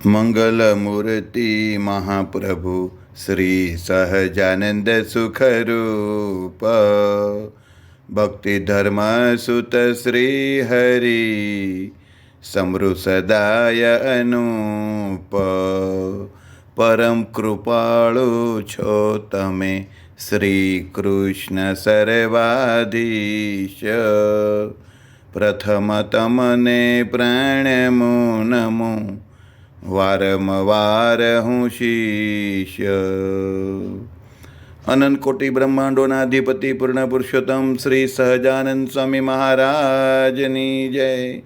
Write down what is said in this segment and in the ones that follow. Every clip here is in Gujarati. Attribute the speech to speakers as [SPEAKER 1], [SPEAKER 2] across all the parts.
[SPEAKER 1] મંગલમૂર્તિ મહાપ્રભુ શ્રી સહજાનંદ સુખરૂપ ભક્તિ ધર્મ સુત શ્રી હરિ સમૃ સદાય અનુપ પરમ કૃપાળુ છો તમે શ્રી કૃષ્ણ સર્વાધીશ પ્રથમ તમને પ્રણમો નમો વારંવાર હું શિષ્ય અનંત કોટી બ્રહ્માંડોના અધિપતિ પૂર્ણ પુરુષોત્તમ શ્રી સહજાનંદ સ્વામી મહારાજની જય,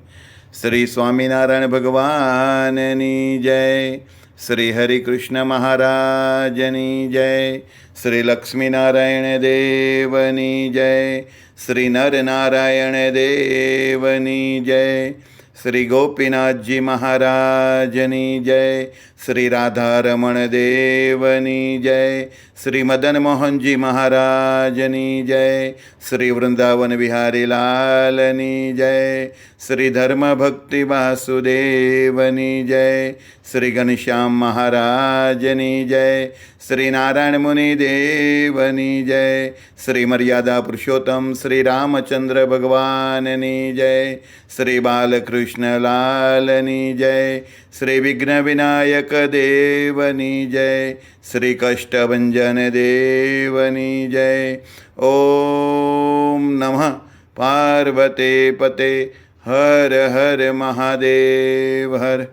[SPEAKER 1] શ્રી સ્વામિનારાયણ ભગવાનની જય, શ્રી હરિકૃષ્ણ મહારાજની જય, શ્રી લક્ષ્મીનારાયણ દેવની જય, શ્રી નરનારાયણ દેવની જય, શ્રી ગોપીનાથજી મહારાજની જય, શ્રી રાધારમણ દેવની જય, શ્રી મદન મોહનજી મહારાજની જય, શ્રી વૃંદાવન બિહારી લાલની જય, શ્રી ધર્મ ભક્તિ વાસુદેવની જય, શ્રી ઘનશ્યામ મહારાજની જય, શ્રી નારાયણ મુનિ દેવની જય, શ્રી મર્યાદા પુરુષોત્તમ શ્રી રામચંદ્ર ભગવાનની જય, શ્રી બાલકૃષ્ણ લાલની જય, શ્રી વિઘ્ન વિનાયક દેવની જય, શ્રી કષ્ટભંજન દેવની જય. ઓમ નમઃ પાર્વતે પતે હર હર મહાદેવ હર.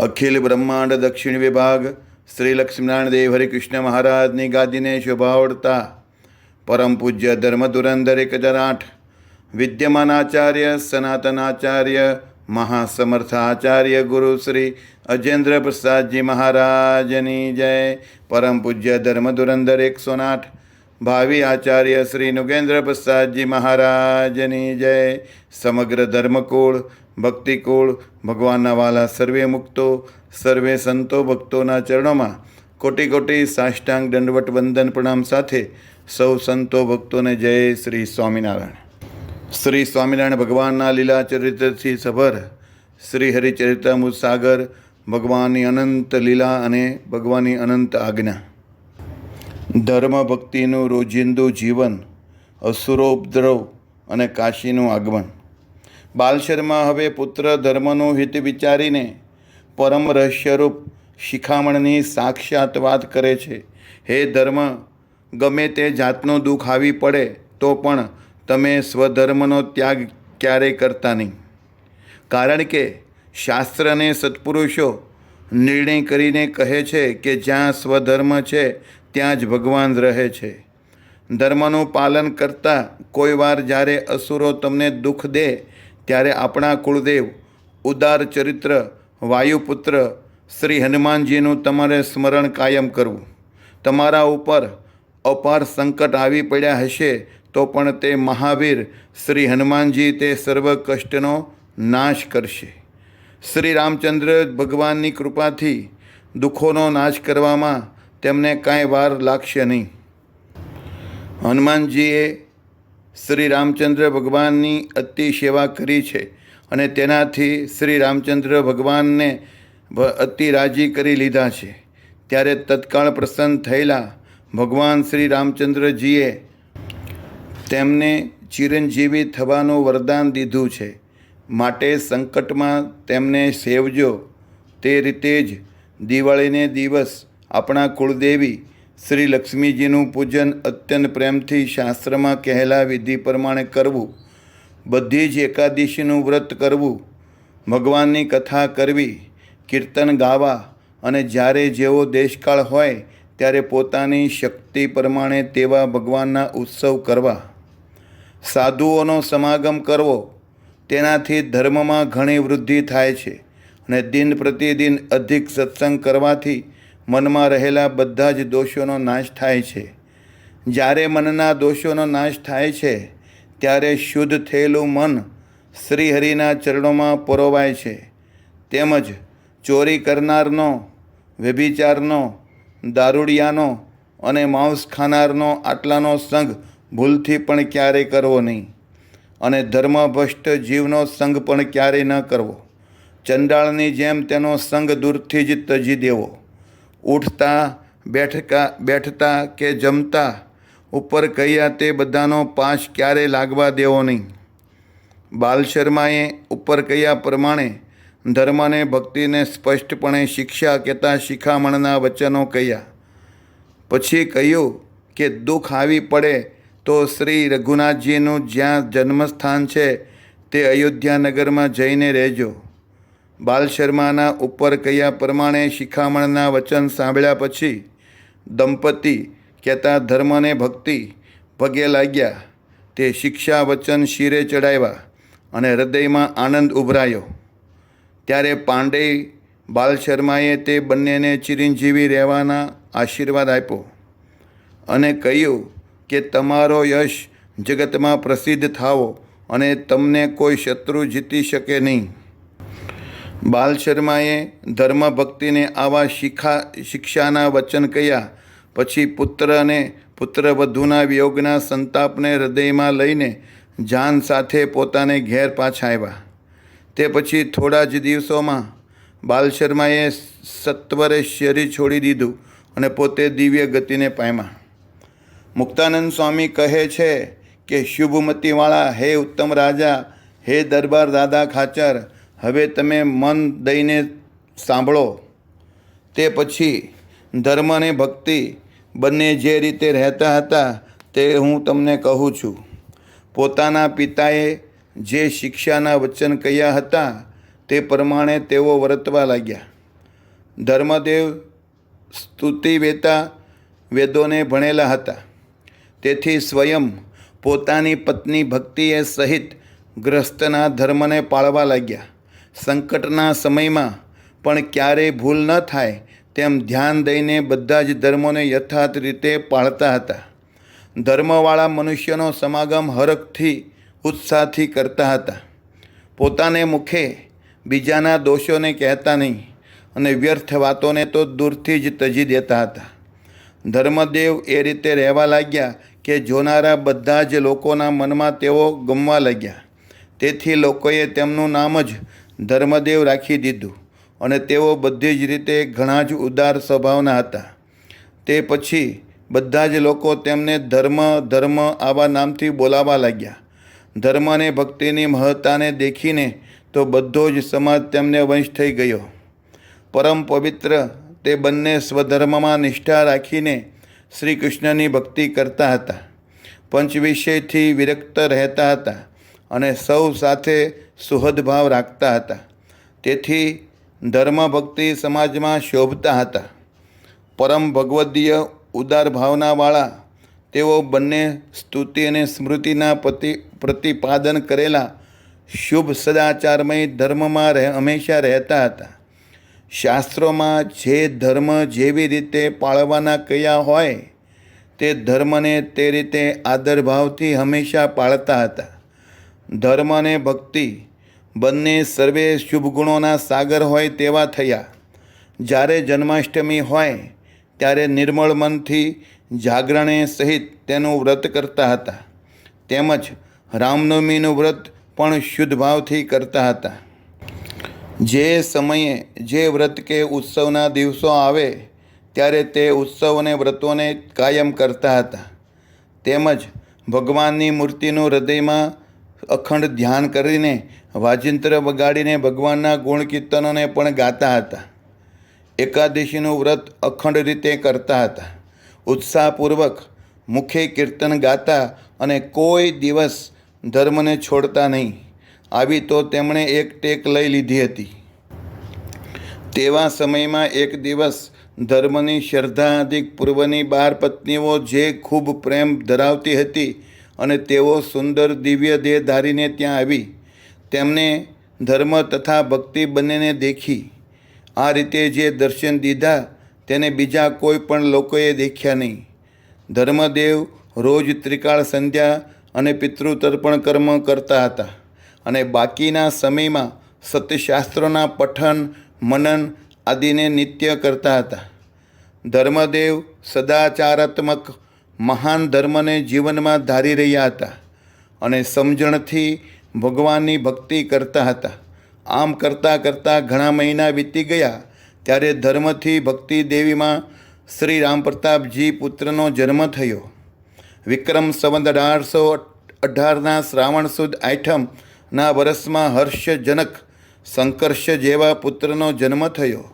[SPEAKER 1] અખિલ બ્રહ્માંડ દક્ષિણ વિભાગ શ્રી લક્ષ્મીનારાયણ દેવ હરિકૃષ્ણ મહારાજની ગાદીને શોભાવડતા પરમ પૂજ્ય ધર્મ ધુરંધર 1008 વિદ્યમાન આચાર્ય સનાતનાચાર્ય મહાસમર્થ આચાર્ય ગુરુ શ્રી અજેન્દ્ર પ્રસાદજી મહારાજની જય, પરમ પૂજ્ય ધર્મ ધુરંધર 108 ભાવિ આચાર્ય શ્રી નુગેન્દ્ર પ્રસાદજી મહારાજની જય. સમગ્ર ધર્મકુળ ભક્તિકુળ ભગવાનના વાલા સર્વે મુક્તો સર્વે સંતો ભક્તોના ચરણોમાં કોટી કોટી સાષ્ટાંગ દંડવટ વંદન પ્રણામ સાથે સૌ સંતો ભક્તોને જય શ્રી સ્વામિનારાયણ. શ્રી સ્વામિનારાયણ ભગવાનના લીલા ચરિત્રથી સભર શ્રી હરિચરિત્રામૃત સાગર ભગવાનની અનંત લીલા અને ભગવાનની અનંત આજ્ઞા. ધર્મ ભક્તિનું રોજિંદુ જીવન, અસુરોપદ્રવ અને કાશીનું આગમન. બાલશર્મા હવે પુત્ર ધર્મનું હિત વિચારીને પરમ રહસ્યરૂપ શિખામણની સાક્ષાત વાત કરે છે. હે ધર્મ, ગમે તે જાતનું દુઃખ આવી પડે તો પણ તમે સ્વધર્મનો ત્યાગ ક્યારેય કરતા નહીં, કારણ કે શાસ્ત્ર અને સત્પુરુષો નિર્ણય કરીને કહે છે કે જ્યાં સ્વધર્મ છે ત્યાં જ ભગવાન રહે છે. ધર્મનું પાલન કરતાં કોઈ વાર જ્યારે અસુરો તમને દુઃખ દે ત્યારે આપણા કુળદેવ ઉદાર ચરિત્ર વાયુપુત્ર શ્રી હનુમાનજીનું તમારે સ્મરણ કાયમ કરવું. તમારા ઉપર અપાર સંકટ આવી પડ્યા હશે તો પણ તે મહાવીર શ્રી હનુમાનજી તે સર્વ કષ્ટનો નાશ કરશે. શ્રી રામચંદ્ર ભગવાનની કૃપાથી દુઃખોનો નાશ કરવામાં તેમને કાંઈ વાર લાગશે નહીં. હનુમાનજીએ શ્રી રામચંદ્ર ભગવાનની અતિ સેવા કરી છે અને તેનાથી શ્રી રામચંદ્ર ભગવાનને અતિ રાજી કરી લીધા છે. ત્યારે તત્કાળ પ્રસન્ન થયેલા ભગવાન શ્રી રામચંદ્રજીએ તેમને ચિરંજીવી થવાનું વરદાન દીધું છે. માટે સંકટમાં તેમને સેવજો. તે રીતે જ દિવાળીને દિવસ આપણા કુળદેવી શ્રી લક્ષ્મીજીનું પૂજન અત્યંત પ્રેમથી શાસ્ત્રમાં કહેલા વિધિ પ્રમાણે કરવું. બધી જ એકાદશીનું વ્રત કરવું, ભગવાનની કથા કરવી, કીર્તન ગાવા અને જ્યારે જેવો દેશકાળ હોય ત્યારે પોતાની શક્તિ પ્રમાણે તેવા ભગવાનના ઉત્સવ કરવા. સાધુઓનો સમાગમ કરવો. તેનાથી ધર્મમાં ઘણી વૃદ્ધિ થાય છે અને દિન પ્રતિદિન અધિક સત્સંગ કરવાથી મનમાં રહેલા બધા જ દોષોનો નાશ થાય છે. જ્યારે મનના દોષોનો નાશ થાય છે ત્યારે શુદ્ધ થયેલું મન શ્રીહરિના ચરણોમાં પરોવાય છે. તેમજ ચોરી કરનારનો, વ્યભિચારનો, દારૂડિયાનો અને માંસ ખાનારનો આટલાનો સંગ ભૂલથી પણ ક્યારેય કરવો નહીં અને ધર્મભ્રષ્ટ જીવનો સંગ પણ ક્યારેય ન કરવો. ચંડાળની જેમ તેનો સંગ દૂરથી જ તજી દેવો. ઉઠતા બેઠતા કે જમતા ઉપર કહ્યા તે બધાનો પાશ ક્યારે લાગવા દેવો નહીં. બાલશર્માએ ઉપર કહ્યા પ્રમાણે ધર્મને ભક્તિને સ્પષ્ટપણે શિક્ષા કહેતા શિખામણના વચનો કહ્યા. પછી કહ્યું કે દુઃખ આવી પડે તો શ્રી રઘુનાથજીનું જ્યાં જન્મસ્થાન છે તે અયોધ્યાનગરમાં જઈને રહેજો. બાલશર્માના ઉપર કહ્યા પ્રમાણે શિખામણના વચન સાંભળ્યા પછી દંપતી કહેતા ધર્મને ભક્તિ પગે લાગ્યા. તે શિક્ષા વચન શિરે ચડાવ્યા અને હૃદયમાં આનંદ ઉભરાયો. ત્યારે પાંડેય બાલશર્માએ તે બંનેને ચિરંજીવી રહેવાના આશીર્વાદ આપ્યો અને કહ્યું કે તમારો યશ જગતમાં પ્રસિદ્ધ થાવો અને તમને કોઈ શત્રુ જીતી શકે નહીં. બાલશર્માએ ધર્મ ભક્તિને આવા શિક્ષાના વચન કહ્યા પછી પુત્ર અને પુત્રવધૂના વિયોગના સંતાપને હૃદયમાં લઈને જાન સાથે પોતાને ઘેર પાછા આવ્યા. તે પછી થોડા જ દિવસોમાં બાલશર્માએ સત્વરે શરીર છોડી દીધું અને પોતે દિવ્ય ગતિને પામ્યા. મુક્તાનંદ સ્વામી કહે છે કે શુભમતીવાળા હે ઉત્તમ રાજા, હે દરબાર દાદા ખાચર, હવે તમે મન દઈને સાંભળો. તે પછી ધર્મ અને ભક્તિ બંને જે રીતે રહેતા હતા તે હું તમને કહું છું. પોતાના પિતાએ જે શિક્ષાના વચન કહ્યા હતા તે પ્રમાણે તેઓ વર્તવા લાગ્યા. ધર્મદેવ સ્તુતિ વેદોને ભણેલા હતા. તેથી સ્વયં પોતાની પત્ની ભક્તિએ સહિત ગ્રસ્તના ધર્મને પાળવા લાગ્યા. સંકટના સમયમાં પણ ક્યારેય ભૂલ ન થાય તેમ ધ્યાન દઈને બધા જ ધર્મોને યથાર્થ રીતે પાળતા હતા. ધર્મવાળા મનુષ્યનો સમાગમ હરખથી ઉત્સાહથી કરતા હતા. પોતાને મુખે બીજાના દોષોને કહેતા નહીં અને વ્યર્થ વાતોને તો દૂરથી જ તજી દેતા હતા. ધર્મદેવ એ રીતે રહેવા લાગ્યા કે જોનારા બધા જ લોકોના મનમાં તેઓ ગમવા લાગ્યા. તેથી લોકોએ તેમનું નામ જ ધર્મદેવ રાખી દીધું અને તેઓ બધી જ રીતે ઘણા જ ઉદાર સ્વભાવના હતા. તે પછી બધા જ લોકો તેમને ધર્મ આવા નામથી બોલાવા લાગ્યા. ધર્મ અને ભક્તિની મહત્તાને દેખીને તો બધો જ સમાજ તેમને વંશ થઈ ગયો. પરમ પવિત્ર તે બંને સ્વધર્મમાં નિષ્ઠા રાખીને શ્રી કૃષ્ણની ભક્તિ કરતા હતા. પંચવિષયથી વિરક્ત રહેતા હતા અને સૌ સાથે સુહદભાવ રાખતા હતા. તેથી ધર્મ ભક્તિ સમાજમાં શોભતા હતા. પરમ ભગવદીય ઉદાર ભાવનાવાળા તેઓ બંને સ્તુતિ અને સ્મૃતિના પ્રતિપાદન કરેલા શુભ સદાચારમય ધર્મમાં હંમેશા રહેતા હતા. શાસ્ત્રોમાં જે ધર્મ જેવી રીતે પાળવાના કયા હોય તે ધર્મને તે રીતે આદરભાવથી હંમેશા પાળતા હતા. ધર્મ અને ભક્તિ બંને સર્વે શુભ ગુણોના સાગર હોય તેવા થયા. જ્યારે જન્માષ્ટમી હોય ત્યારે નિર્મળ મનથી જાગરણે સહિત તેનું વ્રત કરતા હતા. તેમજ રામનવમીનું વ્રત પણ શુદ્ધ ભાવથી કરતા હતા. જે સમયે જે વ્રત કે ઉત્સવના દિવસો આવે ત્યારે તે ઉત્સવ અને વ્રતોને કાયમ કરતા હતા. તેમજ ભગવાનની મૂર્તિનું હૃદયમાં અખંડ ધ્યાન કરીને વાજિંત્ર વગાડીને ભગવાનના ગુણ કીર્તનોને પણ ગાતા હતા. એકાદશીનું વ્રત અખંડ રીતે કરતા હતા. ઉત્સાહપૂર્વક મુખે કીર્તન ગાતા અને કોઈ દિવસ ધર્મને છોડતા નહીં. આવી તો તેમણે એક ટેક લઈ લીધી હતી. તેવા સમયમાં એક દિવસ ધર્મની શ્રદ્ધાધિક પૂર્વની 12 પત્નીઓ જે ખૂબ પ્રેમ ધરાવતી હતી અને તેઓ સુંદર દિવ્ય દેહ ધારીને ત્યાં આવી. તેમને ધર્મ તથા ભક્તિ બંનેને દેખી. આ રીતે જે દર્શન દીધા તેને બીજા કોઈ પણ લોકોએ દેખ્યા નહીં. ધર્મદેવ રોજ ત્રિકાળ સંધ્યા અને પિતૃતર્પણ કર્મ કરતા હતા અને બાકીના સમયમાં સત્યશાસ્ત્રોના પઠન મનન આદિને નિત્ય કરતા હતા. ધર્મદેવ સદાચારાત્મક મહાન ધર્મને જીવનમાં ધારી રહ્યા હતા અને સમજણથી ભગવાનની ભક્તિ કરતા હતા આમ કરતાં કરતાં ઘણા મહિના વીતી ગયા ત્યારે ધર્મથી ભક્તિ દેવીમાં શ્રી રામ પ્રતાપજી પુત્રનો જન્મ થયો. વિક્રમ સંવત 1818ના શ્રાવણ સુદ આઠમના વર્ષમાં હર્ષજનક સંકર્ષ જેવા પુત્રનો જન્મ થયો.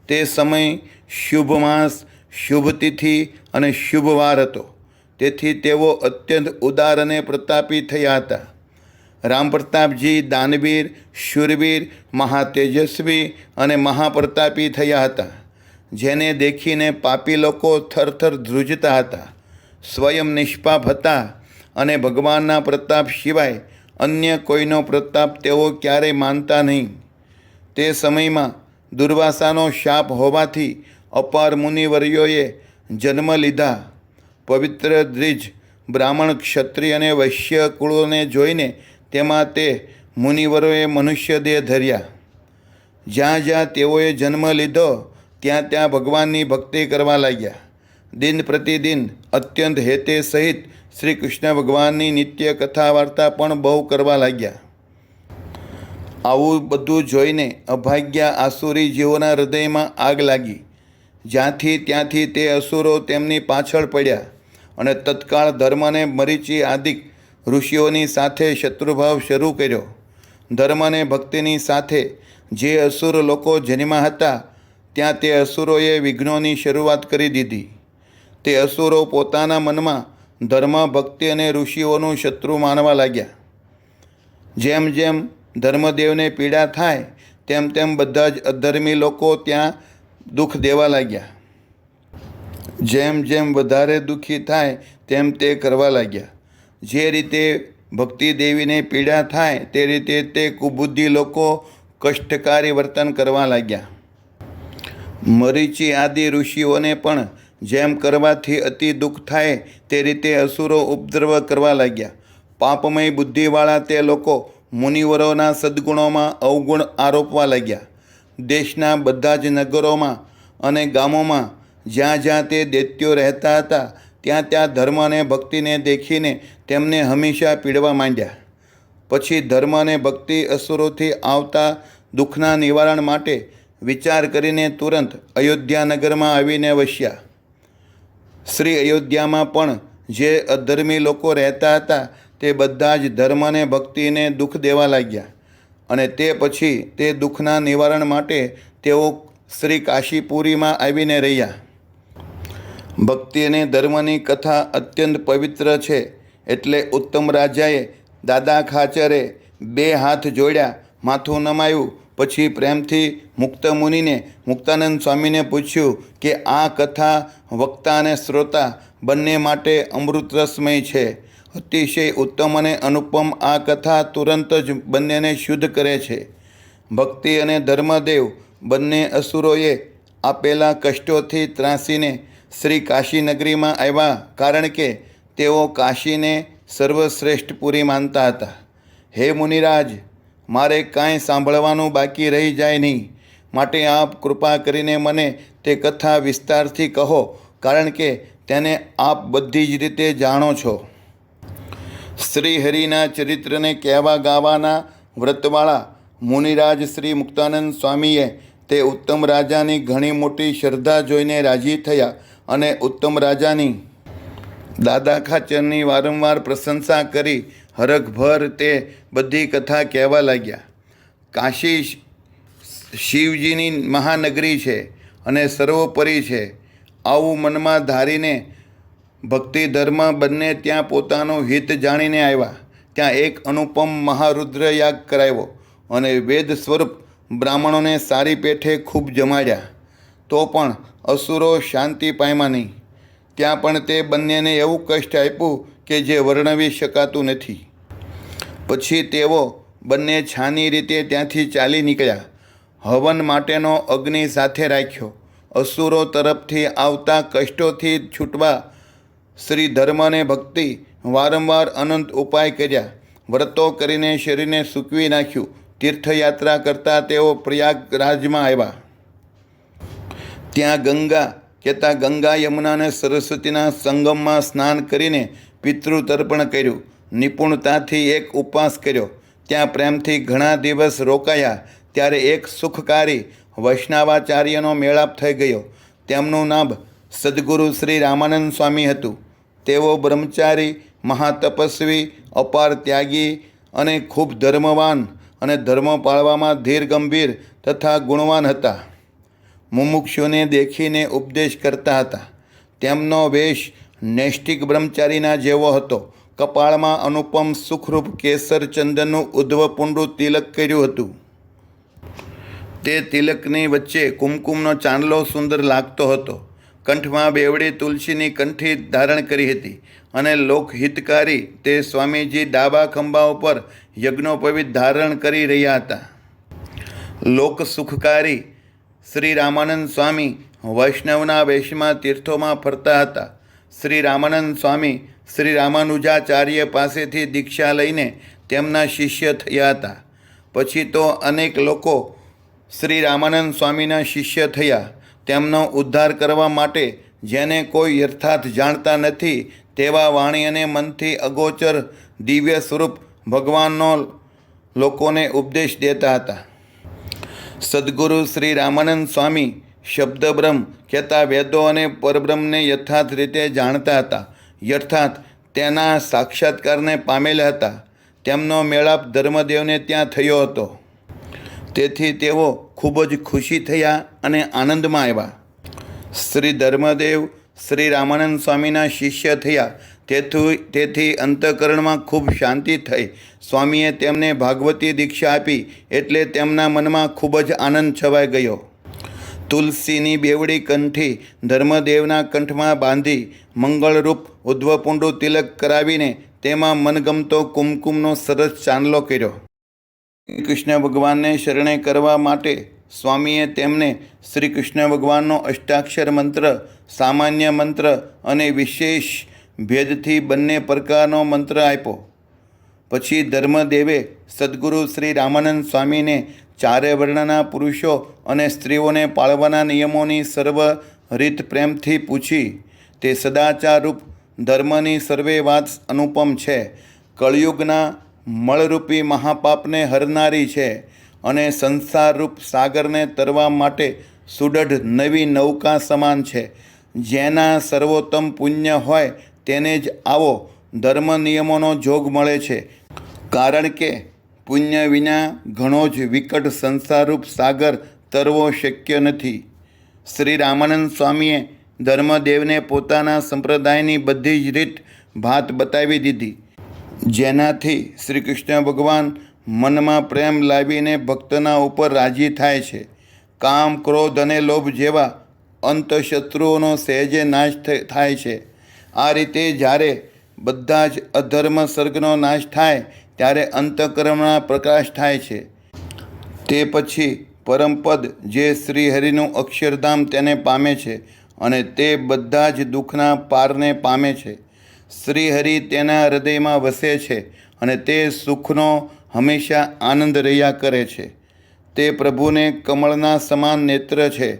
[SPEAKER 1] તે સમય શુભ માસ, શુભ તિથિ અને શુભ વાર હતો. તેથી તેઓ અત્યંત ઉદાર અને પ્રતાપી થયા હતા. રામ પ્રતાપજી દાનવીર, શૂરવીર, મહાતેજસ્વી અને મહાપ્રતાપી થયા હતા, જેને દેખીને પાપી લોકો થરથર ધ્રુજતા હતા. સ્વયં નિષ્પાપ હતા અને ભગવાનના પ્રતાપ સિવાય અન્ય કોઈનો પ્રતાપ તેઓ ક્યારેય માનતા નહીં. તે સમયમાં દુર્વાસાનો શાપ હોવાથી અપાર મુનિવર્યોએ જન્મ લીધા. પવિત્ર દ્વિજ બ્રાહ્મણ, ક્ષત્રિય અને વૈશ્ય કુળોને જોઈને તેમાં તે મુનિવરોએ મનુષ્ય દેહ ધર્યા. જ્યાં જ્યાં તેઓએ જન્મ લીધો ત્યાં ત્યાં ભગવાનની ભક્તિ કરવા લાગ્યા. દિન પ્રતિદિન અત્યંત હેતે સહિત શ્રી કૃષ્ણ ભગવાનની નિત્ય કથા વાર્તા પણ બહુ કરવા લાગ્યા. આવું બધું જોઈને અભાગ્યા આસુરી જીવોના હૃદયમાં આગ લાગી. જ્યાંથી ત્યાંથી તે અસુરો તેમની પાછળ પડ્યા અને તત્કાળ ધર્મને મરીચી આદિક ઋષિઓની સાથે શત્રુભાવ શરૂ કર્યો. ધર્મને ભક્તિની સાથે જે અસુર લોકો જન્મ્યા હતા ત્યાં તે અસુરોએ વિઘ્નોની શરૂઆત કરી દીધી. તે અસુરો પોતાના મનમાં ધર્મ, ભક્તિ અને ઋષિઓનું શત્રુ માનવા લાગ્યા. જેમ જેમ ધર્મદેવને પીડા થાય તેમ તેમ બધા જ અધર્મી લોકો ત્યાં દુઃખ દેવા લાગ્યા. જેમ જેમ વધારે દુઃખી થાય તેમ તે કરવા લાગ્યા. જે રીતે ભક્તિ દેવીને પીડા થાય તે રીતે તે કુબુદ્ધિ લોકો કષ્ટકારી વર્તન કરવા લાગ્યા. મરીચી આદિ ઋષિઓને પણ જેમ કરવાથી અતિ દુઃખ થાય તે રીતે અસુરો ઉપદ્રવ કરવા લાગ્યા. પાપમય બુદ્ધિવાળા તે લોકો મુનિવરોના સદ્ગુણોમાં અવગુણ આરોપવા લાગ્યા. દેશના બધા જ નગરોમાં અને ગામોમાં જ્યાં જ્યાં તે દૈત્યો રહેતા હતા ત્યાં ત્યાં ધર્મ અને ભક્તિને દેખીને તેમને હંમેશા પીડવા માંડ્યા. પછી ધર્મ અને ભક્તિ અસુરોથી આવતા દુઃખના નિવારણ માટે વિચાર કરીને તુરંત અયોધ્યા નગરમાં આવીને વસ્યા. શ્રી અયોધ્યામાં પણ જે અધર્મી લોકો રહેતા હતા તે બધા જ ધર્મ અને ભક્તિને દુઃખ દેવા લાગ્યા અને તે પછી તે દુઃખના નિવારણ માટે તેઓ શ્રી કાશીપુરીમાં આવીને રહ્યા. ભક્તિ અને ધર્મની કથા અત્યંત પવિત્ર છે એટલે ઉત્તમ રાજાએ દાદા ખાચરે 2 હાથ જોડ્યા, માથું નમાયું. પછી પ્રેમથી મુક્ત મુનિને મુક્તાનંદ સ્વામીને પૂછ્યું કે આ કથા વક્તા અને શ્રોતા બંને માટે અમૃતરસમય છે. અતિશય ઉત્તમ અને અનુપમ આ કથા તુરંત જ બંનેને શુદ્ધ કરે છે. ભક્તિ અને ધર્મદેવ બંને અસુરોએ આપેલા કષ્ટોથી ત્રાસીને શ્રી કાશી નગરીમાં આવ્યા, કારણ કે તેઓ કાશીને સર્વશ્રેષ્ઠ પુરી માનતા હતા. હે મુનિરાજ, મારે કાંઈ સાંભળવાનું બાકી રહી જાય નહીં, માટે આપ કૃપા કરીને મને તે કથા વિસ્તારથી કહો, કારણ કે તેને આપ બધી જ રીતે જાણો છો. શ્રી હરિના ચરિત્રને કહેવા ગાવાના વ્રતવાળા મુનિરાજ શ્રી મુક્તાનંદ સ્વામીએ તે ઉત્તમ રાજાની ઘણી મોટી શ્રદ્ધા જોઈને રાજી થયા અને ઉત્તમ રાજાની દાદા ખાચરની વારંવાર પ્રશંસા કરી હરખભર તે બધી કથા કહેવા લાગ્યા. કાશી શિવજીની મહાનગરી છે અને સર્વોપરી છે. આવું મનમાં ધારીને ભક્તિ ધર્મ બંને ત્યાં પોતાનું હિત જાણીને આવ્યા. ત્યાં એક અનુપમ મહારુદ્ર યાગ કરાવ્યો અને વેદ સ્વરૂપ બ્રાહ્મણોને સારી પેઠે ખૂબ જમાડ્યા. તો પણ અસુરો શાંતિ પામ્યા નહીં. ત્યાં પણ તે બંનેને એવું કષ્ટ આપ્યું કે જે વર્ણવી શકાતું નથી. પછી તેઓ બંને છાની રીતે ત્યાંથી ચાલી નીકળ્યા. હવન માટેનો અગ્નિ સાથે રાખ્યો. અસુરો તરફથી આવતા કષ્ટોથી છૂટવા શ્રી ધર્મ અને ભક્તિ વારંવાર અનંત ઉપાય કર્યા. વ્રતો કરીને શરીરને સૂકવી નાખ્યું. તીર્થયાત્રા કરતાં તેઓ પ્રયાગરાજમાં આવ્યા. ત્યાં ગંગા કહેતા ગંગા, યમુના અને સરસ્વતીના સંગમમાં સ્નાન કરીને પિતૃ તર્પણ કર્યું. નિપુણતાથી એક ઉપવાસ કર્યો. ત્યાં પ્રેમથી ઘણા દિવસ રોકાયા ત્યારે એક સુખકારી વૈષ્ણવાચાર્યનો મેળાપ થઈ ગયો. તેમનું નામ સદગુરુ શ્રી રામાનંદ સ્વામી હતું. તેઓ બ્રહ્મચારી, મહાતપસ્વી, અપાર ત્યાગી અને ખૂબ ધર્મવાન અને ધર્મ પાળવામાં ધીર ગંભીર તથા ગુણવાન હતા. મુમુક્ષુને દેખીને ઉપદેશ કરતા હતા. તેમનો વેશ નૈષ્ઠિક બ્રહ્મચારીના જેવો હતો. કપાળમાં અનુપમ સુખરૂપ કેસર ચંદનનું ઉદ્ધવપુંડું તિલક કર્યું હતું. તે તિલકની વચ્ચે કુમકુમનો ચાંદલો સુંદર લાગતો હતો. કંઠમાં બેવડી તુલસીની કંઠી ધારણ કરી હતી અને લોકહિતકારી તે સ્વામીજી ડાબા ખંભા ઉપર યજ્ઞોપવિત ધારણ કરી રહ્યા હતા. લોક સુખકારી શ્રી રામાનંદ સ્વામી વૈષ્ણવના વેશમાં તીર્થોમાં ફરતા હતા. શ્રી રામાનંદ સ્વામી શ્રી રામાનુજાચાર્ય પાસેથી દીક્ષા લઈને તેમના શિષ્ય થયા હતા. પછી તો અનેક લોકો શ્રી રામાનંદ સ્વામીના શિષ્ય થયા. તેમનો ઉદ્ધાર કરવા માટે જેને કોઈ યથાર્થ જાણતા નથી તેવા વાણી અને મનથી અગોચર દિવ્ય સ્વરૂપ ભગવાનનો લોકોને ઉપદેશ દેતા હતા. સદગુરુ શ્રી રામાનંદ સ્વામી શબ્દબ્રહ્મ કહેતા વેદો અને પરબ્રહ્મને યથાર્થ રીતે જાણતા હતા. યથાર્થ તેના સાક્ષાત્કારને પામેલા હતા. તેમનો મેળાપ ધર્મદેવને ત્યાં થયો હતો. તેથી તેઓ ખૂબ જ ખુશી થયા અને આનંદમાં આવ્યા. શ્રી ધર્મદેવ શ્રી રામાનંદ સ્વામીના શિષ્ય થયા. તેથી અંતઃકરણમાં ખૂબ શાંતિ થઈ. સ્વામીએ તેમને ભાગવતી દીક્ષા આપી એટલે તેમના મનમાં ખૂબ જ આનંદ છવાઈ ગયો. તુલસીની બેવડી કંઠી ધર્મદેવના કંઠમાં બાંધી મંગળરૂપ ઉદ્ધવપુંડુ તિલક કરાવીને તેમાં મનગમતો કુમકુમનો સરસ ચાંદલો કર્યો. કૃષ્ણ ભગવાનને શરણે કરવા માટે સ્વામીએ તેમને શ્રી કૃષ્ણ ભગવાનનો અષ્ટાક્ષર મંત્ર, સામાન્ય મંત્ર અને વિશેષ ભેદથી બંને પ્રકારનો મંત્ર આપ્યો. પછી ધર્મદેવે સદગુરુ શ્રી રામાનંદ સ્વામીને ચારે વર્ણના પુરુષો અને સ્ત્રીઓને પાળવાના નિયમોની સર્વ રીત પ્રેમથી પૂછી. તે સદાચારરૂપ ધર્મની સર્વે વાત અનુપમ છે. કળિયુગના મળરૂપી મહાપાપને હરનારી છે અને સંસારરૂપ સાગરને તરવા માટે સુદૃઢ નવી નૌકા સમાન છે. જેના સર્વોત્તમ પુણ્ય હોય તેને જ આવો ધર્મ નિયમોનો જોગ મળે છે. કારણ કે પુણ્ય વિના ઘણો જ વિકટ સંસારરૂપ સાગર તરવો શક્ય નથી. શ્રી રામાનંદ સ્વામીએ ધર્મદેવને પોતાના સંપ્રદાયની બધી જ રીત ભાત બતાવી દીધી. જેનાથી શ્રી કૃષ્ણ ભગવાન મનમાં પ્રેમ લાવીને ભક્તના ઉપર રાજી થાય છે. કામ, ક્રોધ અને લોભ જેવા અંતઃશત્રુઓનો સહેજે નાશ થાય છે. આ રીતે જ્યારે બધા જ અધર્મ સર્ગનો નાશ થાય ત્યારે અંતઃકરણમાં પ્રકાશ થાય છે. તે પછી પરમપદ જે શ્રીહરિનું અક્ષરધામ તેને પામે છે અને તે બધા જ દુઃખના પારને પામે છે. શ્રીહરિ તેના હૃદયમાં વસે છે અને તે સુખનો હંમેશા આનંદ રહ્યા કરે છે. તે પ્રભુને કમળના સમાન નેત્ર છે.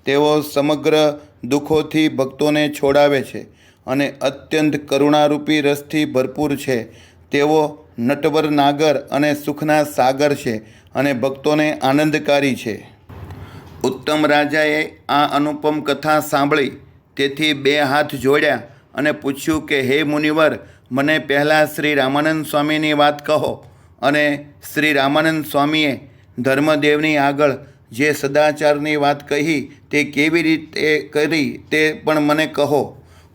[SPEAKER 1] તેઓ સમગ્ર દુઃખોથી ભક્તોને છોડાવે છે અને અત્યંત કરુણારૂપી રસથી ભરપૂર છે. તેઓ નટવર નાગર અને સુખના સાગર છે અને ભક્તોને આનંદકારી છે. ઉત્તમ રાજાએ આ અનુપમ કથા સાંભળી. તેથી બે હાથ જોડ્યા અને પૂછ્યું કે હે મુનિવર, મને પહેલાં શ્રી રામાનંદ સ્વામીની વાત કહો. અને શ્રી રામાનંદ સ્વામીએ ધર્મદેવની આગળ જે સદાચારની વાત કહી તે કેવી રીતે કરી તે પણ મને કહો.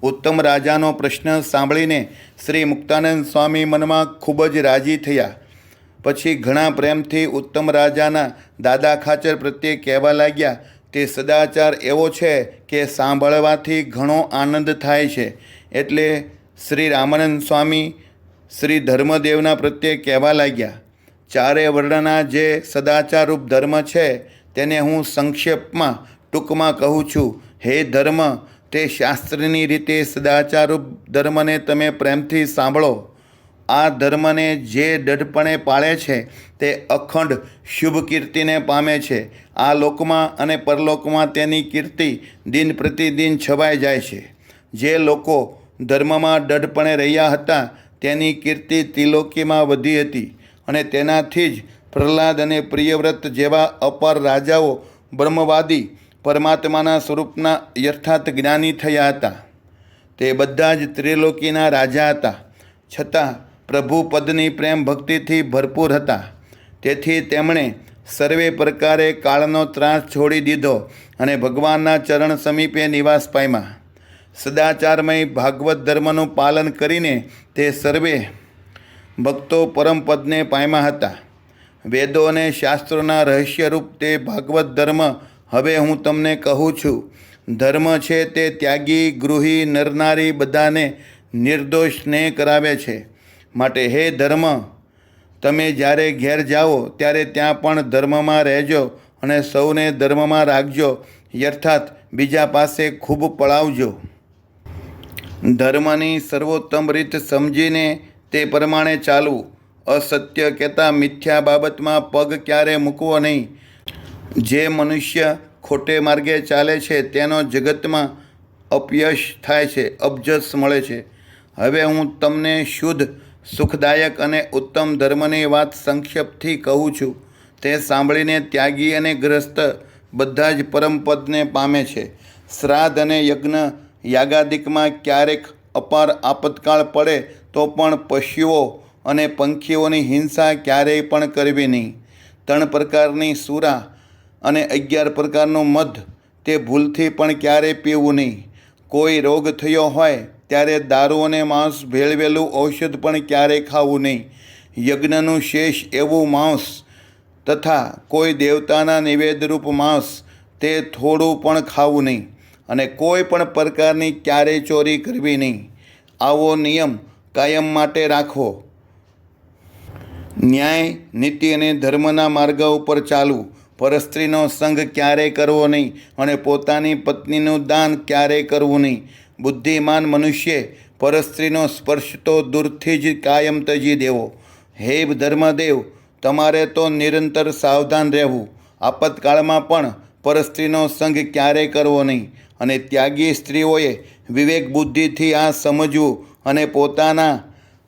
[SPEAKER 1] ઉત્તમ રાજાનો પ્રશ્ન સાંભળીને શ્રી મુક્તાનંદ સ્વામી મનમાં ખૂબ જ રાજી થયા. પછી ઘણા પ્રેમથી ઉત્તમ રાજાના દાદા ખાચર પ્રત્યે કહેવા લાગ્યા, તે સદાચાર એવો છે કે સાંભળવાથી ઘણો આનંદ થાય છે. એટલે શ્રી રામાનંદ સ્વામી શ્રી ધર્મદેવના પ્રત્યે કહેવા લાગ્યા, ચારે વર્ણના જે સદાચારરૂપ ધર્મ છે તેને હું સંક્ષેપમાં ટૂંકમાં કહું છું. હે ધર્મ, તે શાસ્ત્રની રીતે સદાચારરૂપ ધર્મને તમે પ્રેમથી સાંભળો. આ ધર્મને જે દૃઢપણે પાળે છે તે અખંડ શુભ કીર્તિને પામે છે. આ લોકમાં અને પરલોકમાં તેની કીર્તિ દિન પ્રતિદિન છવાઈ જાય છે. જે લોકો ધર્મમાં દૃઢપણે રહ્યા હતા તેની કીર્તિ ત્રિલોકીમાં વધી હતી અને તેનાથી જ પ્રહલાદ અને પ્રિયવ્રત જેવા અપાર રાજાઓ બ્રહ્મવાદી પરમાત્માના સ્વરૂપના યથાર્થ જ્ઞાની થયા હતા. તે બધા જ ત્રિલોકીના રાજા હતા, છતાં પ્રભુ પદની પ્રેમ ભક્તિથી ભરપૂર હતા. તેથી તેમણે સર્વે પ્રકારે કાળનો ત્રાસ છોડી દીધો અને ભગવાનના ચરણ સમીપે નિવાસ પામ્યા. સદાચારમય ભાગવત ધર્મનું પાલન કરીને તે સર્વે ભક્તો પરમપદને પામ્યા હતા. વેદો અને શાસ્ત્રોના રહસ્યરૂપ તે ભાગવત ધર્મ હવે હું તમને કહું છું. ધર્મ છે તે ત્યાગી, ગૃહી, નરનારી બધાને નિર્દોષ સ્નેહ કરાવે છે. માટે હે ધર્મ, તમે જ્યારે ઘેર જાઓ ત્યારે ત્યાં પણ ધર્મમાં રહેજો અને સૌને ધર્મમાં રાખજો, અર્થાત બીજા પાસે ખૂબ પળાવજો. ધર્મની સર્વોત્તમ રીત સમજીને તે પ્રમાણે ચાલવું. અસત્ય કહેતા મિથ્યા બાબતમાં પગ ક્યારે મૂકવો નહીં. જે મનુષ્ય ખોટે માર્ગે ચાલે છે તેનો જગતમાં અપયશ થાય છે, અબજસ મળે છે. હવે હું તમને શુદ્ધ, સુખદાયક અને ઉત્તમ ધર્મની વાત સંક્ષેપથી કહું છું. તે સાંભળીને ત્યાગી અને ગ્રસ્ત બધા જ પરમપદને પામે છે. શ્રાદ્ધ અને યજ્ઞ યાગાદિકમાં ક્યારેક અપાર આપતકાળ પડે તો પણ પશુઓ અને પંખીઓની હિંસા ક્યારેય પણ કરવી નહીં. 3 પ્રકારની સુરા અને 11 પ્રકારનું મધ તે ભૂલથી પણ ક્યારેય પીવું નહીં. કોઈ રોગ થયો હોય ત્યારે દારૂ અને માંસ ભેળવેલું ઔષધ પણ ક્યારેય ખાવું નહીં. યજ્ઞનું શેષ એવું માંસ તથા કોઈ દેવતાના નિવેદરૂપ માંસ તે થોડું પણ ખાવું નહીં. અને કોઈ પણ પ્રકારની ક્યારેય ચોરી કરવી નહીં. આવો નિયમ કાયમ માટે રાખવો. ન્યાય, નીતિ અને ધર્મના માર્ગ ઉપર ચાલવું. પરસ્ત્રીનો સંગ ક્યારેય કરવો નહીં અને પોતાની પત્નીનું દાન ક્યારેય કરવું નહીં. બુદ્ધિમાન મનુષ્યે પરસ્ત્રીનો સ્પર્શ તો દૂરથી જ કાયમ ત્યજી દેવો. હે ધર્મદેવ, તમારે તો નિરંતર સાવધાન રહેવું. આપતકાળમાં પણ પરસ્ત્રીનો સંગ ક્યારેય કરવો નહીં. અને ત્યાગી સ્ત્રીઓએ વિવેક બુદ્ધિથી આ સમજવું અને પોતાના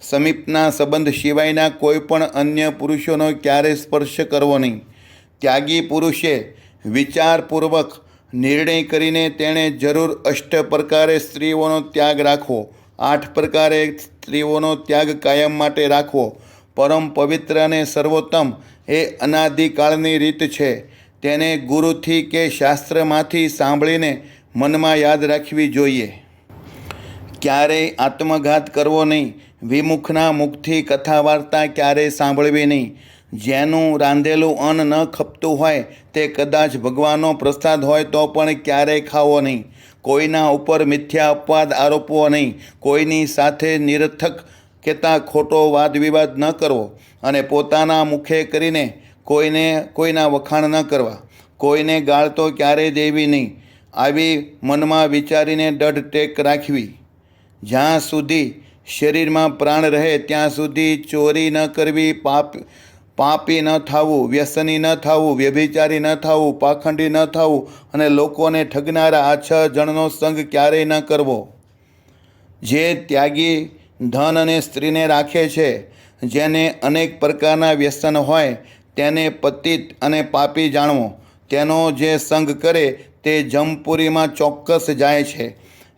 [SPEAKER 1] સમીપના સંબંધ સિવાયના કોઈ પણ અન્ય પુરુષોનો ક્યારેય સ્પર્શ કરવો નહીં. ત્યાગી પુરુષે વિચારપૂર્વક નિર્ણય કરીને તેણે જરૂર 8 પ્રકારે સ્ત્રીઓનો ત્યાગ રાખવો. 8 પ્રકારે સ્ત્રીઓનો ત્યાગ કાયમ માટે રાખવો. પરમ પવિત્ર અને સર્વોત્તમ એ અનાદિકાળની રીત છે. તેને ગુરુથી કે શાસ્ત્રમાંથી સાંભળીને મનમાં યાદ રાખવી જોઈએ. ક્યારેય આત્મઘાત કરવો નહીં. વિમુખના મુખથી કથા વાર્તા ક્યારેય સાંભળવી નહીં. જેનું રાંધેલું અન્ન ન ખપતું હોય તે કદાચ ભગવાનનો પ્રસાદ હોય તો પણ ક્યારેય ખાવો નહીં. કોઈના ઉપર મિથ્યા અપવાદ આરોપવો નહીં. કોઈની સાથે નિરર્થક કહેતા ખોટો વાદ વિવાદ ન કરવો અને પોતાના મુખે કરીને કોઈના વખાણ ન કરવા. કોઈને ગાળ તો ક્યારેય દેવી નહીં. આવી મનમાં વિચારીને દઢ ટેક રાખવી. જ્યાં સુધી શરીરમાં પ્રાણ રહે ત્યાં સુધી ચોરી ન કરવી, પાપી ન થવું, વ્યસની ન થવું, વ્યભિચારી ન થવું, પાખંડી ન થવું અને લોકોને ઠગનારા આ 6 જણનો સંગ ક્યારેય ન કરવો. જે ત્યાગી ધન અને સ્ત્રીને રાખે છે, જેને અનેક પ્રકારના વ્યસન હોય તેને પતિત અને પાપી જાણવો. તેનો જે સંગ કરે તે જમપુરીમાં ચોક્કસ જાય છે.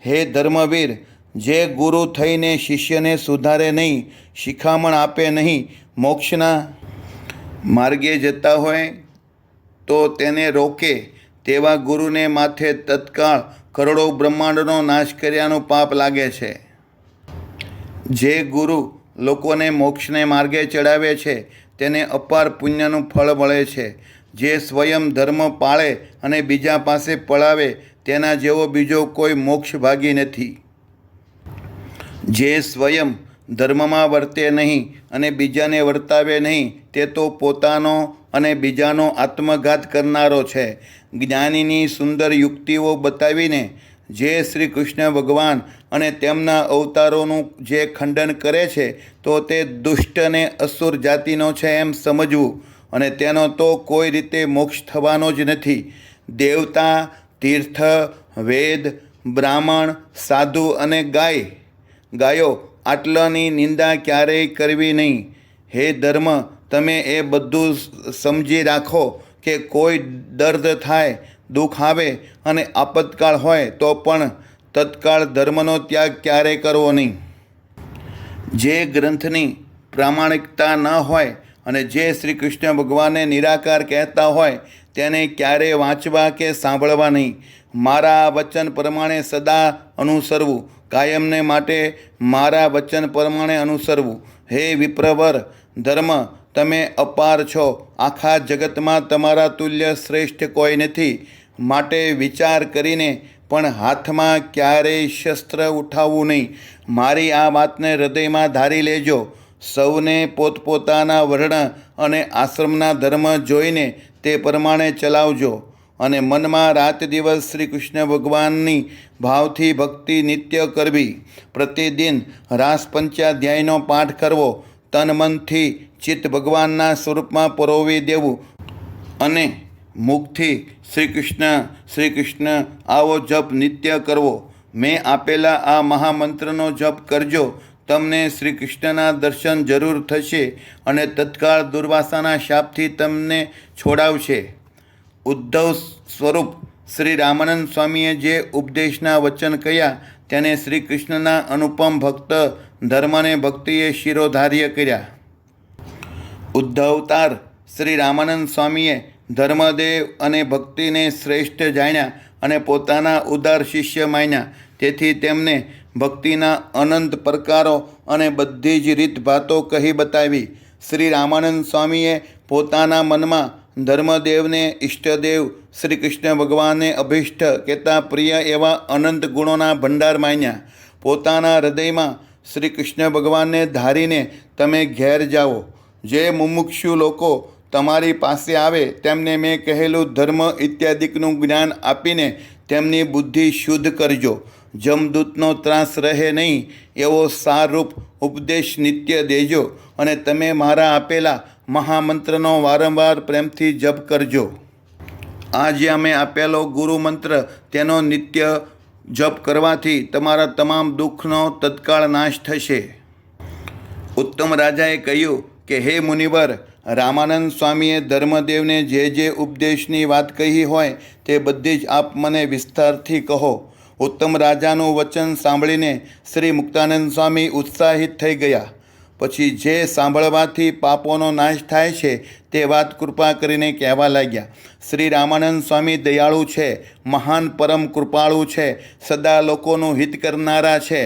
[SPEAKER 1] હે ધર્મવીર, જે ગુરુ થઈને શિષ્યને સુધારે નહીં, શિખામણ આપે નહીં, મોક્ષના માર્ગે જતા હોય તો તેને રોકે તેવા ગુરુને માથે તત્કાળ કરોડો બ્રહ્માંડનો નાશ કર્યાનું પાપ લાગે છે. જે ગુરુ લોકોને મોક્ષને માર્ગે ચડાવે છે તેને અપાર પુણ્યનું ફળ મળે છે. જે સ્વયં ધર્મ પાળે અને બીજા પાસે પળાવે તેના જેવો બીજો કોઈ મોક્ષ ભાગી નથી. જે સ્વયં ધર્મમાં વર્તે નહીં અને બીજાને વર્તાવે નહીં તે તો પોતાનો અને બીજાનો આત્મઘાત કરનારો છે. જ્ઞાનીની સુંદર યુક્તિઓ બતાવીને જે શ્રી કૃષ્ણ ભગવાન અને તેમના અવતારોનું જે ખંડન કરે છે તો તે દુષ્ટ અને અસુર જાતિનો છે એમ સમજવું અને તેનો તો કોઈ રીતે મોક્ષ થવાનો જ નથી. દેવતા, તીર્થ, વેદ, બ્રાહ્મણ, સાધુ અને ગાયો આટલાની નિંદા ક્યારેય કરવી નહીં. હે ધર્મ, તમે એ બધું સમજી રાખો કે કોઈ દર્દ થાય, દુઃખ આવે અને આપતકાળ હોય તો પણ તત્કાળ ધર્મનો ત્યાગ ક્યારેય કરવો નહીં. જે ગ્રંથની પ્રામાણિકતા ન હોય અને જે શ્રી કૃષ્ણ ભગવાનને નિરાકાર કહેતા હોય તેને ક્યારેય વાંચવા કે સાંભળવા નહીં. મારા વચન પ્રમાણે સદા અનુસરવું, કાયમને માટે મારા વચન પ્રમાણે અનુસરવું. હે વિપ્રવર, ધર્મ તમે અપાર છો, આખા જગતમાં તમારા તુલ્ય શ્રેષ્ઠ કોઈ નથી. માટે વિચાર કરીને પણ હાથમાં ક્યારેય શસ્ત્ર ઉઠાવવું નહીં. મારી આ વાતને હૃદયમાં ધારી લેજો. સૌને પોતપોતાના વર્ણ અને આશ્રમના ધર્મ જોઈને તે પ્રમાણે ચલાવજો અને મનમાં રાત દિવસ શ્રી કૃષ્ણ ભગવાનની ભાવથી ભક્તિ નિત્ય કરવી. પ્રતિદિન રાસ પંચાધ્યાયનો પાઠ કરવો. તન મનથી ચિત્ત ભગવાનના સ્વરૂપમાં પરોવી દેવું અને મુખથી શ્રી કૃષ્ણ આવો જપ નિત્ય કરવો. મેં આપેલા આ મહામંત્રનો જપ કરજો. તમને શ્રી કૃષ્ણના દર્શન જરૂર થશે અને તત્કાળ દુર્વાસાના શાપથી તમને છોડાવશે. ઉદ્ધવ સ્વરૂપ શ્રી રામાનંદ સ્વામીએ જે ઉપદેશના વચન કહ્યા તેને શ્રી કૃષ્ણના અનુપમ ભક્ત ધર્મને ભક્તિએ શિરોધાર્ય કર્યા. ઉદ્ધવતાર શ્રી રામાનંદ સ્વામીએ ધર્મદેવ અને ભક્તિને શ્રેષ્ઠ જાણ્યા અને પોતાના ઉદાર શિષ્ય માન્યા. તેથી તેમને ભક્તિના અનંત પ્રકારો અને બધી જ રીતભાતો કહી બતાવી. શ્રી રામાનંદ સ્વામીએ પોતાના મનમાં ધર્મદેવને ઈષ્ટદેવ શ્રી કૃષ્ણ ભગવાનને અભિષ્ટ કહેતા પ્રિય એવા અનંત ગુણોના ભંડાર માન્યા. પોતાના હૃદયમાં શ્રી કૃષ્ણ ભગવાનને ધારીને તમે ઘેર જાઓ. જે મુમુક્ષુ લોકો તમારી પાસે આવે તેમને મેં કહેલું ધર્મ ઇત્યાદિકનું જ્ઞાન આપીને તેમની બુદ્ધિ શુદ્ધ કરજો. જમદૂતનો ત્રાસ રહે નહીં એવો સારરૂપ ઉપદેશ નિત્ય દેજો અને તમે મારા આપેલા મહામંત્રનો વારંવાર પ્રેમથી જપ કરજો. આજે અમે આપેલો ગુરુ મંત્ર તેનો નિત્ય જપ કરવાથી તમારા તમામ દુઃખનો તત્કાળ નાશ થશે. ઉત્તમ રાજાએ કહ્યું કે હે મુનિવર, રામાનંદ સ્વામીએ ધર્મદેવને જે ઉપદેશની વાત કહી હોય તે બધી જ આપ મને વિસ્તારથી કહો. ઉત્તમ રાજાનું વચન સાંભળીને શ્રી મુક્તાનંદ સ્વામી ઉત્સાહિત થઈ ગયા. પછી જે સાંભળવાથી પાપોનો નાશ થાય છે તે વાત કૃપા કરીને કહેવા લાગ્યા. શ્રી રામાનંદ સ્વામી દયાળુ છે, મહાન પરમ કૃપાળુ છે, સદા લોકોનું હિત કરનારા છે.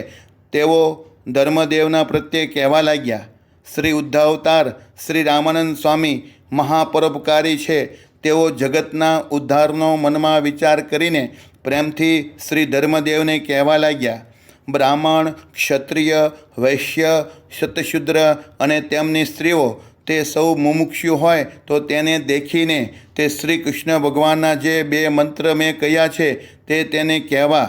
[SPEAKER 1] તેઓ ધર્મદેવના પ્રત્યે કહેવા લાગ્યા. શ્રી ઉદ્ધાવતાર શ્રી રામાનંદ સ્વામી મહાપરોપકારી છે. તેઓ જગતના ઉદ્ધારનો મનમાં વિચાર કરીને પ્રેમથી શ્રી ધર્મદેવને કહેવા લાગ્યા. બ્રાહ્મણ, ક્ષત્રિય, વૈશ્ય, શતશૂદ્ર અને તેમની સ્ત્રીઓ તે સૌ મુમુક્ષુ હોય તો તેને દેખીને તે શ્રી કૃષ્ણ ભગવાનના જે 2 મંત્ર મેં કહ્યા છે તે તેને કહેવા.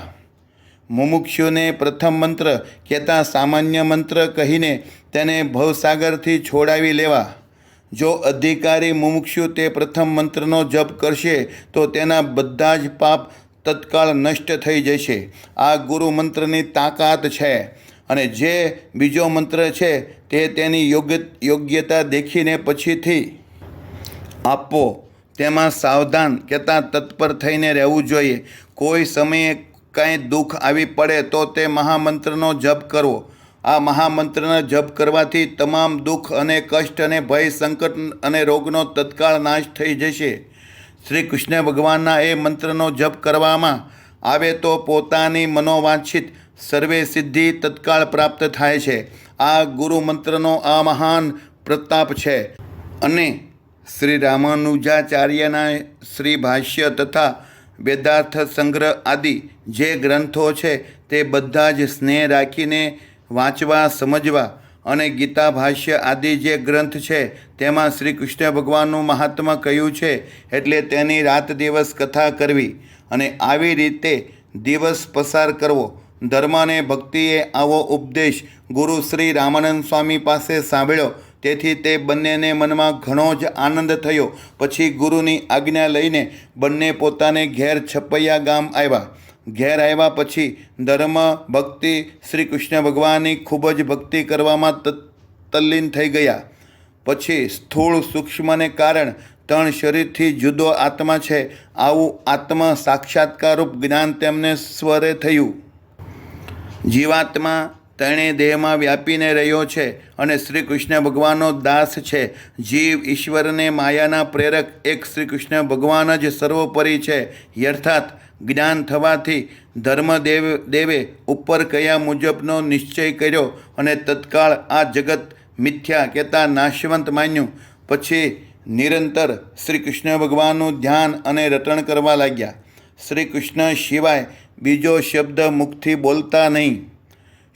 [SPEAKER 1] મુમુક્ષુને પ્રથમ મંત્ર કહેતા સામાન્ય મંત્ર કહીને તેને ભવસાગરથી છોડાવી લેવા. જો અધિકારી મુમુક્ષુ તે પ્રથમ મંત્રનો જપ કરશે તો તેના બધા જ પાપ તત્કાળ નષ્ટ થઈ જશે. આ ગુરુ મંત્રની તાકાત છે. અને જે બીજો મંત્ર છે તે તેની યોગ્યતા દેખીને પછીથી આપો. તેમાં સાવધાન કહેતા તત્પર થઈને રહેવું જોઈએ. કોઈ સમયે કંઈ દુઃખ આવી પડે તો તે મહામંત્રનો જપ કરવો. આ મહામંત્રના જપ કરવાથી તમામ દુઃખ અને કષ્ટ અને ભય, સંકટ અને રોગનો તત્કાળ નાશ થઈ જશે. શ્રી કૃષ્ણ ભગવાનના એ મંત્રનો જપ કરવામાં આવે તો પોતાની મનોવાંછિત સર્વે સિદ્ધિ તત્કાળ પ્રાપ્ત થાય છે. આ ગુરુ મંત્રનો આ મહાન પ્રતાપ છે. અને શ્રી રામાનુજાચાર્યના શ્રી ભાષ્ય તથા વેદાર્થ સંગ્રહ આદિ જે ગ્રંથો છે તે બધા જ સ્નેહ રાખીને વાંચવા, સમજવા. અને ગીતા ભાષ્ય આદિ જે ગ્રંથ છે તેમાં શ્રી કૃષ્ણ ભગવાનનું મહાત્મ્ય કહ્યું છે એટલે તેની રાત દિવસ કથા કરવી અને આવી રીતે દિવસ પસાર કરવો. ધર્મ અને ભક્તિએ આવો ઉપદેશ ગુરુ શ્રી રામાનંદ સ્વામી પાસે સાંભળ્યો. તેથી તે બંનેને મનમાં ઘણો જ આનંદ થયો. પછી ગુરુની આજ્ઞા લઈને બંને પોતાને ઘેર છપૈયા ગામ આવ્યા. ઘેર આવ્યા પછી ધર્મ, ભક્તિ, શ્રી કૃષ્ણ ભગવાનની ખૂબ જ ભક્તિ કરવામાં તલ્લીન થઈ ગયા. પછી સ્થૂળ સૂક્ષ્મને કારણ ત્રણ શરીરથી જુદો આત્મા છે, આવું આત્મ સાક્ષાત્કારરૂપ જ્ઞાન તેમને સ્વરે થયું. જીવાત્મા ત્રણેય દેહમાં વ્યાપીને રહ્યો છે અને શ્રી કૃષ્ણ ભગવાનનો દાસ છે. જીવ ઈશ્વરને માયાના પ્રેરક એક શ્રી કૃષ્ણ ભગવાન જ સર્વોપરી છે. યથાર્થ જ્ઞાન થવાથી ધર્મદેવે ઉપર કયા મુજબનો નિશ્ચય કર્યો અને તત્કાળ આ જગત મિથ્યા કહેતા નાશવંત માન્યું. પછી નિરંતર શ્રી કૃષ્ણ ભગવાનનું ધ્યાન અને રટણ કરવા લાગ્યા. શ્રી કૃષ્ણ સિવાય બીજો શબ્દ મુખથી બોલતા નહીં.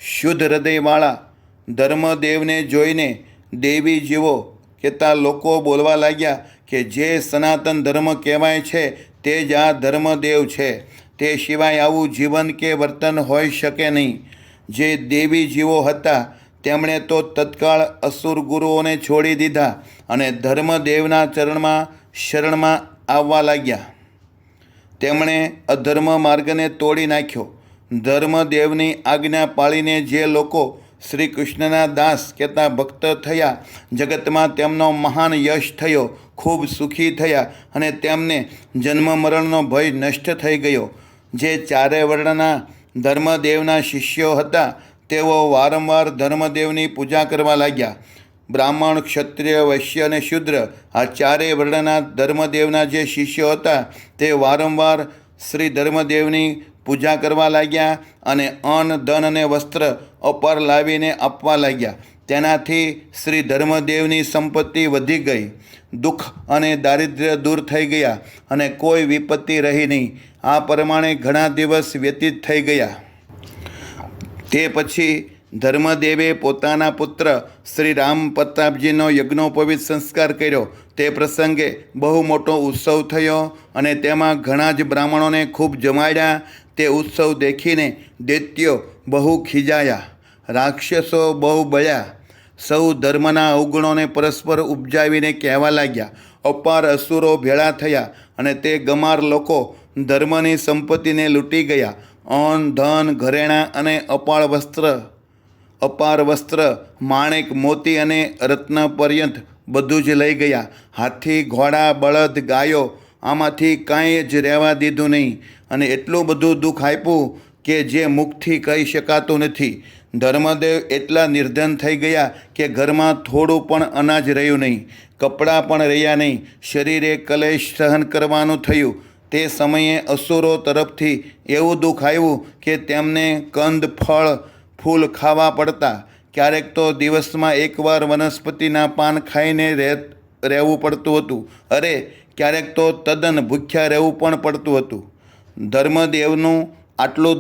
[SPEAKER 1] શુદ્ધ હૃદયવાળા ધર્મદેવને જોઈને દેવી જીવો કહેતા લોકો બોલવા લાગ્યા કે જે સનાતન ધર્મ કહેવાય છે તે જ આ ધર્મદેવ છે. તે સિવાય આવું જીવન કે વર્તન હોઈ શકે નહીં. જે દેવી જીવો હતા તેમણે તો તત્કાળ અસુર ગુરુઓને છોડી દીધા અને ધર્મદેવના શરણમાં આવવા લાગ્યા. તેમણે અધર્મ માર્ગને તોડી નાખ્યો. ધર્મદેવની આજ્ઞા પાળીને જે લોકો શ્રી કૃષ્ણના દાસ કહેતા ભક્ત થયા, જગતમાં તેમનો મહાન યશ થયો, ખૂબ સુખી થયા અને તેમને જન્મ મરણનો ભય નષ્ટ થઈ ગયો. જે ચારે વર્ણના ધર્મદેવના શિષ્યો હતા તેઓ વારંવાર ધર્મદેવની પૂજા કરવા લાગ્યા. બ્રાહ્મણ, ક્ષત્રિય, વૈશ્ય અને શૂદ્ર આ ચારેય વર્ણના ધર્મદેવના જે શિષ્યો હતા તે વારંવાર શ્રી ધર્મદેવની પૂજા કરવા લાગ્યા અને અન્ન, ધન અને વસ્ત્ર અપાર લાવીને આપવા લાગ્યા. તેનાથી શ્રી ધર્મદેવની સંપત્તિ વધી ગઈ. દુઃખ અને દારિદ્ર્ય દૂર થઈ ગયા અને કોઈ વિપત્તિ રહી નહીં. આ પ્રમાણે ઘણા દિવસ વ્યતીત થઈ ગયા. તે પછી ધર્મદેવે પોતાના પુત્ર શ્રી રામ પ્રતાપજીનો યજ્ઞોપવિત સંસ્કાર કર્યો. તે પ્રસંગે બહુ મોટો ઉત્સવ થયો અને તેમાં ઘણા જ બ્રાહ્મણોને ખૂબ જમાડ્યા. તે ઉત્સવ દેખીને દૈત્યો બહુ ખીજાયા, રાક્ષસો બહુ બળ્યા. સૌ ધર્મના અવગુણોને પરસ્પર ઉપજાવીને કહેવા લાગ્યા. અપાર અસુરો ભેળા થયા અને તે ગમાર લોકો ધર્મની સંપત્તિને લૂંટી ગયા. અન્ન, ધન, ઘરેણાં અને અપાર વસ્ત્ર, માણેક, મોતી અને રત્ન પર્યંત બધું જ લઈ ગયા. હાથી, ઘોડા, બળદ, ગાયો આમાંથી કાંઈ જ રહેવા દીધું નહીં અને એટલું બધું દુઃખ આપ્યું કે જે મુખથી કહી શકાતું નથી. ધર્મદેવ એટલા નિર્ધન થઈ ગયા કે ઘરમાં થોડું પણ અનાજ રહ્યું નહીં, કપડાં પણ રહ્યા નહીં. શરીરે કલેશ સહન કરવાનું થયું. તે સમયે અસુરો તરફથી એવું દુઃખ આવ્યું કે તેમને કંદ, ફળ, ફૂલ ખાવા પડતા. ક્યારેક તો દિવસમાં એકવાર વનસ્પતિના પાન ખાઈને રહેવું પડતું હતું. અરે ક્યારેક તો તદ્દન ભૂખ્યા રહેવું પણ પડતું હતું. ધર્મદેવનું આટલું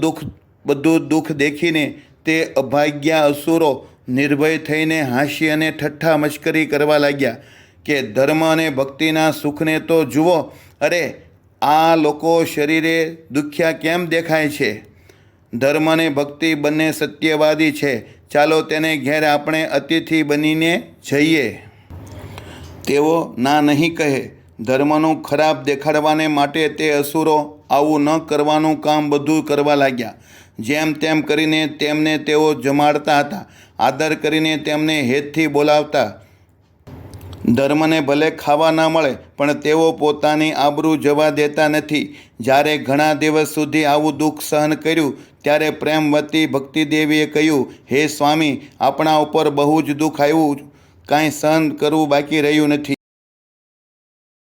[SPEAKER 1] બધું દુઃખ દેખીને તે અભાગ્યા અસુરો નિર્ભય થઈને હાંસી અને ઠઠ્ઠા મશ્કરી કરવા લાગ્યા કે ધર્મ અને ભક્તિના સુખને તો જુઓ. અરે આ લોકો શરીરે દુખ્યા કેમ દેખાય છે? ધર્મ અને ભક્તિ બંને સત્યવાદી છે. ચાલો તેને ઘેર આપણે અતિથિ બનીને જઈએ. તેઓ ના નહીં કહે. ધર્મનું ખરાબ દેખાડવાને માટે તે અસુરો આવું ન કરવાનું કામ બધું કરવા લાગ્યા. જેમ તેમ કરીને તેમને તેઓ જમાડતા હતા. આદર કરીને તેમને હેતથી બોલાવતા. ધર્મને ભલે ખાવા ના મળે પણ તેઓ પોતાની આબરૂ જવા દેતા નથી. જ્યારે ઘણા દિવસ સુધી આવું દુઃખ સહન કર્યું ત્યારે પ્રેમવતી ભક્તિદેવીએ કહ્યું, હે સ્વામી, આપણા ઉપર બહુ જ દુઃખ આવ્યું, કાંઈ સહન કરવું બાકી રહ્યું નથી.